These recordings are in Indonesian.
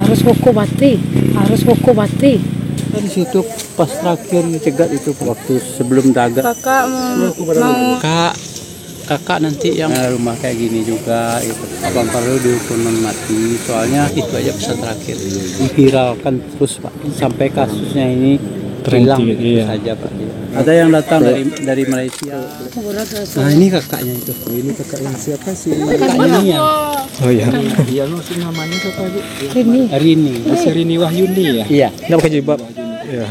harus hukum mati. Di situ pas terakhir dicegat itu waktu sebelum dagat. Kakak mau Kakak nanti yang rumah kayak gini juga itu abang perlu dihukum mati, soalnya itu aja pesan terakhir diviralkan terus Pak sampai kasusnya ini hilang saja Pak. Ada yang datang dari Malaysia. Nah ini kakaknya itu. Ini kakak yang siapa sih? Kakaknya ya. Oh iya. Iya lo sih namanya siapa Bu? Rini. Rini Wahyuni ya. Iya. Nggak pakai jilbab. Iya.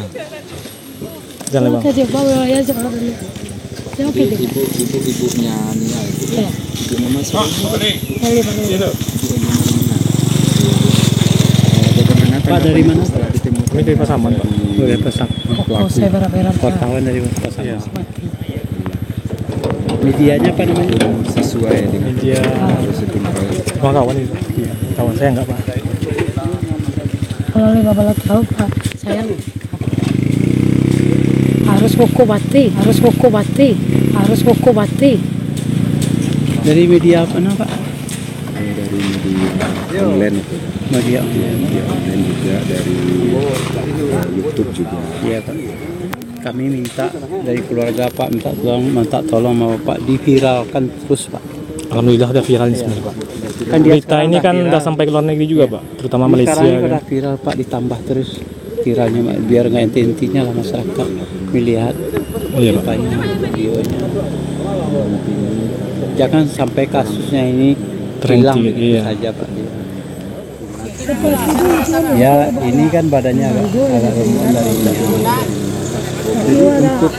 Jangan bang. Ibunya Nia itu. Iya. Ibu nama siapa? Pak dari mana? Ini dari Pasaman Pak. Dari Pasaman. Saya berapa Wartawan dari Pasaman. Medianya apa namanya? Sesuai dengan Media kawan itu. Iya. Kawan saya enggak Pak. Kalau 15 tahun Pak, saya harus hukum mati. Dari media apa nama Pak? dari media online itu. Media Online juga dari YouTube juga. Iya Pak. Kami minta dari keluarga Pak minta tolong sama Bapak diviralkan terus Pak. Alhamdulillah udah viral ini sebenarnya Pak. Kan dia Berita ini kan udah sampai ke luar negeri juga Pak, terutama Malaysia. Sekarang Kan. udah viral Pak, ditambah terus viralnya Pak, biar nggak intinya lah masyarakat melihat Iya Pak. videonya. Jangan sampai kasusnya ini hilang Iya. saja Pak. Ya ini kan badannya agak remuk dari ini. Jadi untuk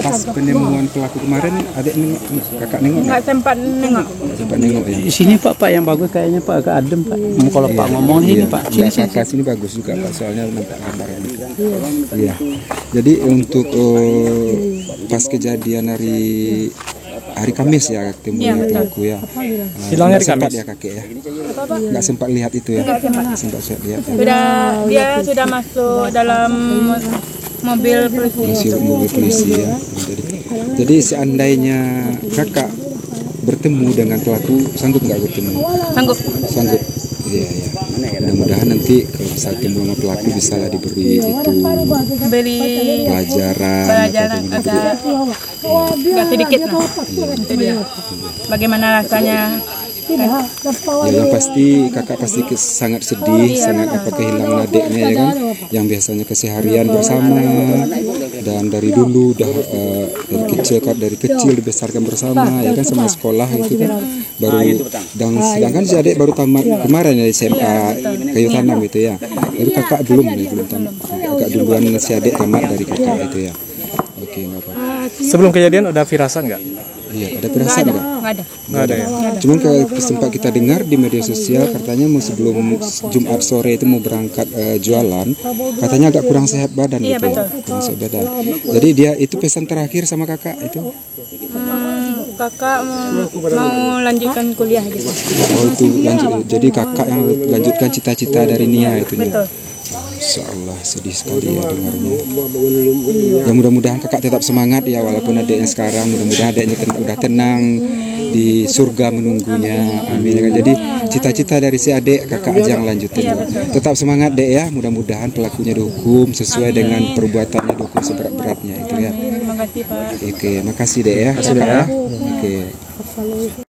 pas penemuan pelaku kemarin adik nengok, kakak nengok nggak sempat nengok. sempat nengok ya. Di sini Pak yang bagus kayaknya Pak agak adem Pak. Kalau Pak ngomong ini Pak, sini Kakak sini bagus juga Pak, soalnya nampak gambarnya. Iya. Jadi untuk pas kejadian hari Kamis ya ketemuan pelaku ya. Hilangnya hari sempat Kamis. ya kakek ya. Nggak sempat lihat itu ya. Sempat lihat. Dia sudah masuk dalam mobil polisi. Masih mobil polisi ya. Jadi seandainya kakak bertemu dengan pelaku, sanggup nggak bertemu? Sanggup. Iya. Mudah-mudahan nanti kalau bisa ketemu sama pelaku bisa lah diberi itu Beri pelajaran agak sedikit lah. Itu dia. Bagaimana rasanya? Ya, yang pasti kakak pasti sangat sedih, sangat kehilangan adiknya ya kan, yang biasanya keseharian bersama dan dari dulu dari kecil dibesarkan bersama ya kan, sama sekolah itu kan dan sedangkan si adik baru tamat kemarin dari SMA Kayu Tanam itu ya, jadi kakak belum tamat, agak duluan si adik tamat dari kakak itu ya. Oke, nggak apa-apa. Sebelum kejadian ada firasat nggak? Iya, ada perasaan nggak? Nggak ada. Ya. Cuman kalau sempat kita dengar di media sosial katanya mau sebelum Jumat sore itu mau berangkat jualan, katanya agak kurang sehat badan Iya, gitu. betul. Kurang sehat badan. Jadi dia itu pesan terakhir sama kakak itu. Kakak mau lanjutkan kuliah gitu. Oh itu lanjut. Jadi kakak yang lanjutkan cita-cita dari Nia itu. Betul. Insya Allah sedih sekali ya dengarnya. Ya mudah-mudahan kakak tetap semangat ya, walaupun adiknya sekarang mudah-mudahan adiknya udah tenang di surga menunggunya. Amin. Jadi cita-cita dari si adik kakak aja yang lanjutin. Tetap semangat dek ya, mudah-mudahan pelakunya dihukum sesuai dengan perbuatannya, dihukum seberat-beratnya itu ya. Terima kasih Pak. Oke, makasih dek ya. Sudah ya. Oke.